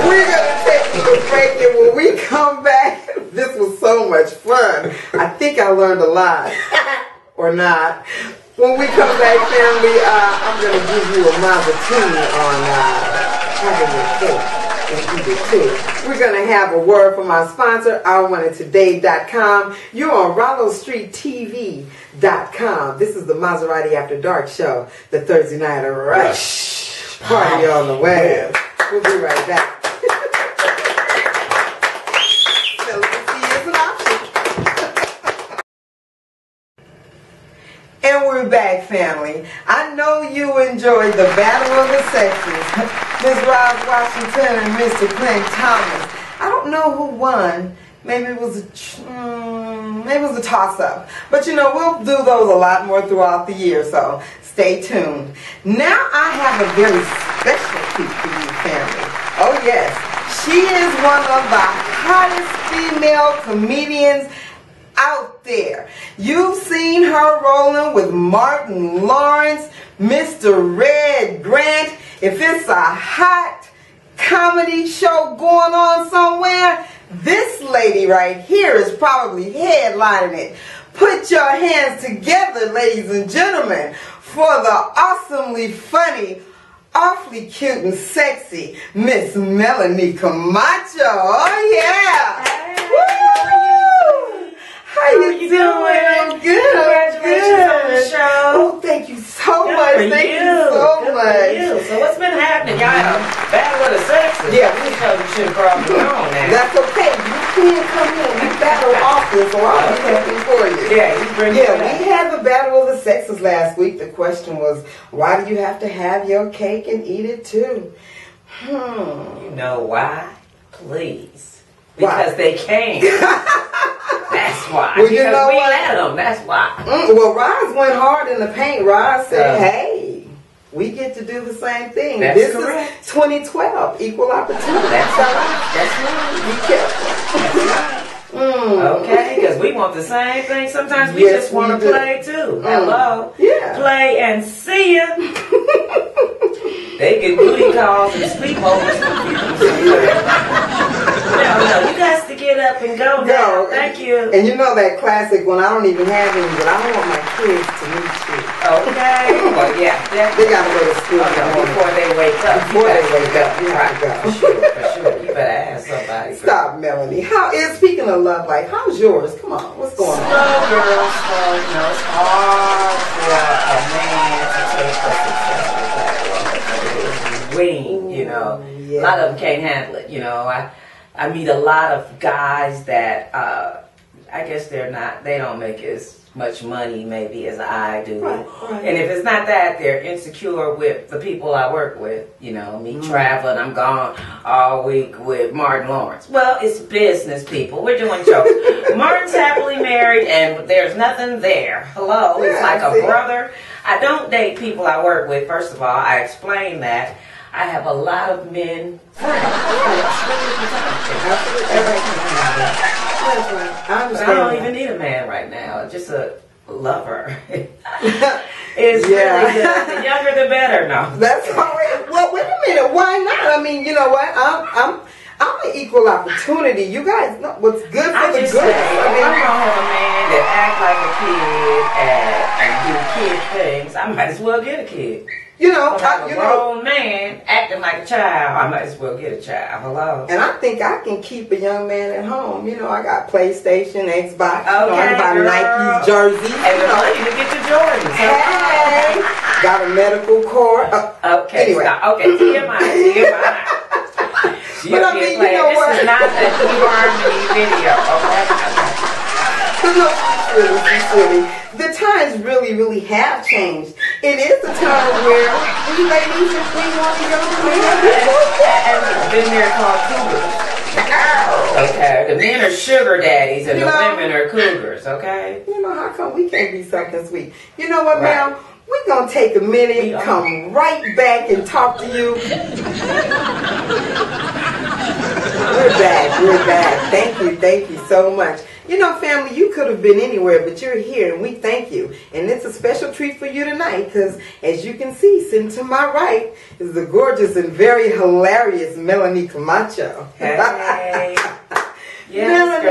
We're going to take a break, and when we come back, this was so much fun. I think I learned a lot. Or not. When we come back, family, I'm going to give you a Mazerati on having your cake and eat it too. We're going to have a word from our sponsor, OurWantedToday.com. You're on Raalow Street TV.com. This is the Mazerati After Dark show, the Thursday night rush party on the way. We'll be right back. And we're back, family. I know you enjoyed the Battle of the Sexes. Ms. Roz Washington and Mr. Clint Thomas. I don't know who won. Maybe it was a toss-up. But we'll do those a lot more throughout the year, so stay tuned. Now I have a very special treat for you, family. Oh yes, she is one of the hottest female comedians out there. You've seen her rolling with Martin Lawrence, Mr. Red Grant. If it's a hot comedy show going on somewhere, this lady right here is probably headlining it. Put your hands together, ladies and gentlemen, for the awesomely funny, awfully cute and sexy Miss Melanie Camacho. Oh yeah! Hey, how you doing? I'm good. Congratulations on the show. Oh, thank you so much. Thank you so much. So what's been happening? Y'all have a battle of the sexes. Yeah, we should probably know now. That's okay. You can come in. We battle often, so I'll be happy for you. Yeah, you bring we had the battle of the sexes last week. The question was, why do you have to have your cake and eat it too? You know why? Please. Because they came. That's why. Well, because we let them. That's why. Well, Roz went hard in the paint. Roz said, hey, we get to do the same thing. That's correct. Is 2012, equal opportunity. That's right. That's right. Be careful. Okay, because we want the same thing. Sometimes we just want to play too. Hello. Yeah. Play and see ya. They get booty calls and sleepovers. No, you guys to get up and go now. Thank you. And you know that classic one, I don't even have any, but I don't want my kids to meet you. Okay. Well, yeah. They got to go to school. Before they wake up. Before they wake up. You have to go. For sure. You better ask somebody. Stop, Melanie. Speaking of love life, how's yours? Come on. What's going on? Slow, girl. Slow. It's hard for a man to take a successful black woman. Wing, Yeah. A lot of them can't handle it. I meet a lot of guys that I guess they don't make as much money maybe as I do. Right. And if it's not that, they're insecure with the people I work with. Me traveling, I'm gone all week with Martin Lawrence. Well, it's business, people. We're doing jokes. Martin's happily married and there's nothing there. Hello, it's like a brother. I don't date people I work with, first of all. I explain that. I have a lot of men friends. I don't even need a man right now. Just a lover. It's really good. The younger the better. No. That's all right. Well, wait a minute. Why not? I mean, you know what? I'm an equal opportunity. You guys know what's good for the good. I'm gonna have a man that act like a kid and do kid things. I might as well get a kid. A grown man acting like a child, I might as well get a child. Hello. And I think I can keep a young man at home. I got PlayStation, Xbox. Okay, I buy Nike's jerseys. And the money to get your Jordans. Hey, got a medical cord. Okay, anyway. stop. Okay, TMI. But I mean, you know what? This is not a eHarmony video, okay? No, she's silly. The times really, really have changed. It is the time where we ladies, if we want to go And then they're called cougars. Okay, the men are sugar daddies and the women are cougars, okay? You know, how come we can't be something sweet? You know what, Right. ma'am? We're going to take a minute, come right back and talk to you. We're back. Thank you so much. You know, family, you could have been anywhere, but you're here, and we thank you. And it's a special treat for you tonight, because as you can see, sitting to my right is the gorgeous and very hilarious Melanie Camacho. Hey. Yes,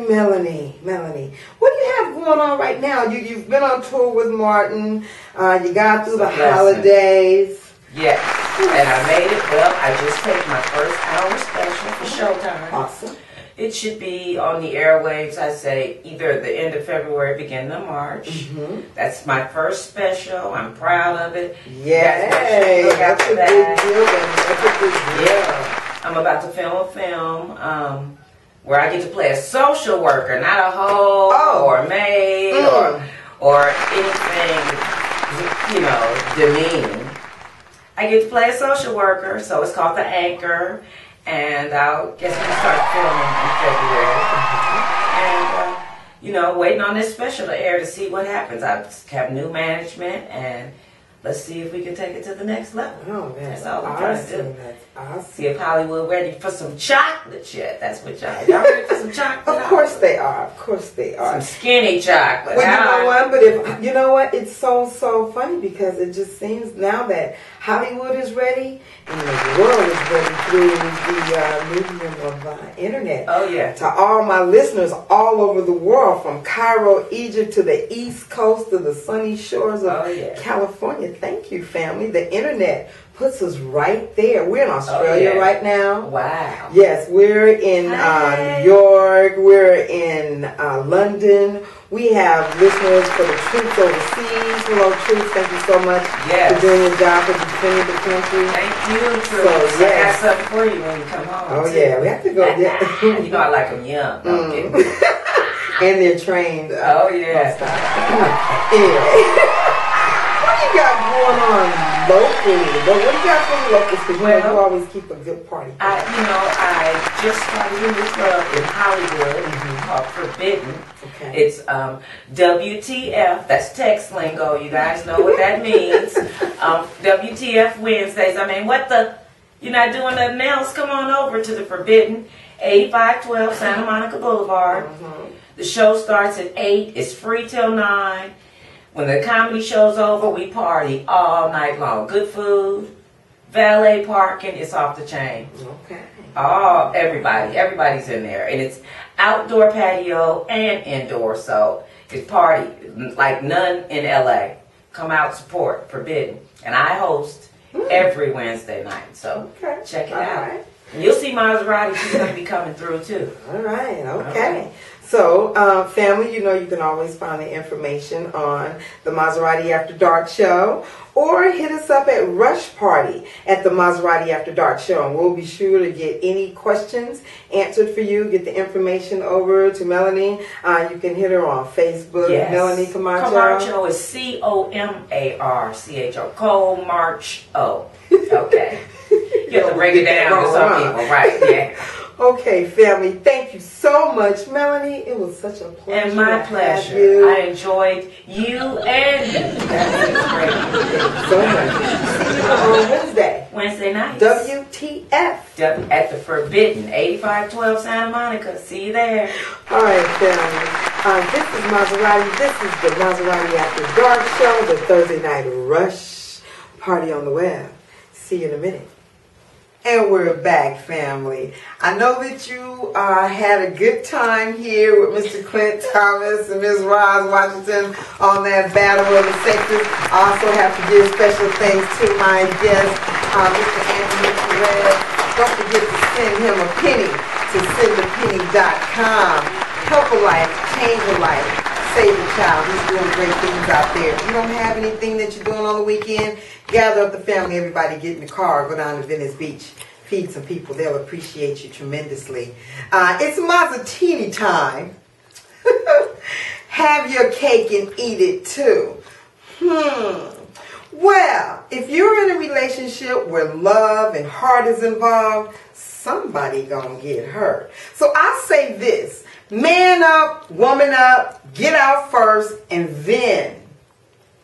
Melanie. What do you have going on right now? You've been on tour with Martin. You got through the holidays. Yes, and I made it. Well, I just taped my first hour special for Showtime. Awesome. It should be on the airwaves, I say, either the end of February, beginning of March. Mm-hmm. That's my first special. I'm proud of it. Yay! That's a big deal. Yeah. I'm about to film a film where I get to play a social worker, not a hoe or a maid or anything, you know, demeaning. I get to play a social worker, so it's called The Anchor. And I guess we start filming in February. And, you know, waiting on this special to air to see what happens. I have new management, and let's see if we can take it to the next level. Oh, man. That's all I'm trying to do. That's awesome. See if Hollywood ready for some chocolate yet. That's what y'all ready for some chocolate? Of course they are. Of course they are. Some skinny chocolate. Well, you know what? But if you know what, it's so funny because it just seems now that Hollywood is ready and the world is ready through the medium of internet. Oh yeah. To all my listeners all over the world, from Cairo, Egypt, to the East Coast, to the sunny shores of California. Thank you, family. The internet puts us right there. We're in Australia right now. Wow. Yes, we're in New York. We're in London. We have listeners for the troops overseas. Hello, troops. Thank you so much for doing your job for defending the country. Thank you, troops. So, I got something for you when you come home. Oh, yeah. We have to go. You know I like them young. And they're trained. Oh, yeah. Anyway. What do you got going on locally? What do you got from locals? Because you always keep a good party. I just started a new club in Hollywood called Forbidden. Okay. It's WTF. That's text lingo. You guys know what that means. WTF Wednesdays. I mean, what the? You're not doing nothing else? Come on over to the Forbidden, 8512 Santa Monica Boulevard. The show starts at 8. It's free till 9. When the comedy show's over, we party all night long. Good food, valet parking, it's off the chain. Okay. Oh, everybody's in there. And it's outdoor patio and indoor, so it's party like none in LA. Come out, support, Forbidden. And I host every Wednesday night, so check it out. Right. And you'll see Mazerati, she's going to be coming through too. All right, okay. So, family, you know you can always find the information on the Mazerati After Dark show, or hit us up at Rush Party at the Mazerati After Dark show, and we'll be sure to get any questions answered for you. Get the information over to Melanie. You can hit her on Facebook. Yes. Melanie Camacho. Camacho is Comarcho. Comarcho. Okay. You have to break it down to some people, right? Yeah. Okay, family, thank you so much, Melanie. It was such a pleasure. And my pleasure. I enjoyed you and you. That was great. Thank you so much. See you on Wednesday. Wednesday night. WTF. At the Forbidden, 8512 Santa Monica. See you there. All right, family. This is Mazerati. This is the Mazerati After Dark show, the Thursday night rush party on the web. See you in a minute. And we're back, family. I know that you had a good time here with Mr. Clint Thomas and Ms. Roz Washington on that Battle of the Sexes. I also have to give special thanks to my guest, Mr. Anthony Perez. Don't forget to send him a penny to sendthepenny.com. Help a life, change a life. save a child. He's doing great things out there. If you don't have anything that you're doing on the weekend, gather up the family, everybody get in the car, go down to Venice Beach, feed some people. They'll appreciate you tremendously. It's Mazerati time. Have your cake and eat it too. Well, if you're in a relationship where love and heart is involved, somebody gonna get hurt. So I say this: man up, woman up, get out first, and then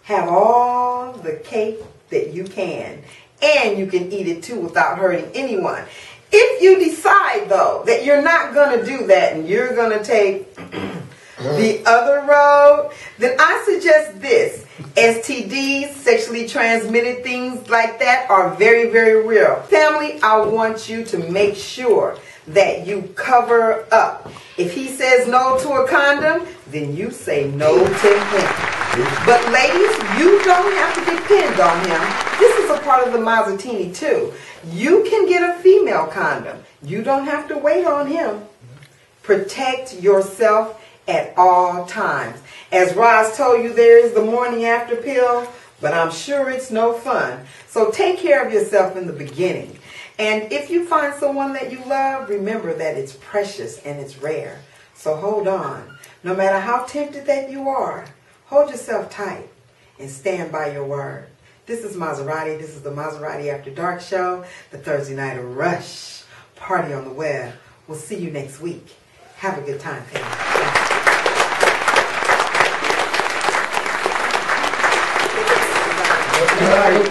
have all the cake that you can. And you can eat it too without hurting anyone. If you decide, though, that you're not going to do that and you're going to take the other road, then I suggest this. STDs, sexually transmitted things like that, are very, very real. Family, I want you to make sure that you cover up. If he says no to a condom, then you say no to him. But ladies, you don't have to depend on him. This is a part of the Mazerati too. You can get a female condom. You don't have to wait on him. Protect yourself at all times. As Roz told you, there is the morning after pill, but I'm sure it's no fun. So take care of yourself in the beginning. And if you find someone that you love, remember that it's precious and it's rare. So hold on. No matter how tempted that you are, hold yourself tight and stand by your word. This is Mazerati. This is the Mazerati After Dark show, the Thursday night rush party on the web. We'll see you next week. Have a good time, family.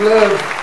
Love.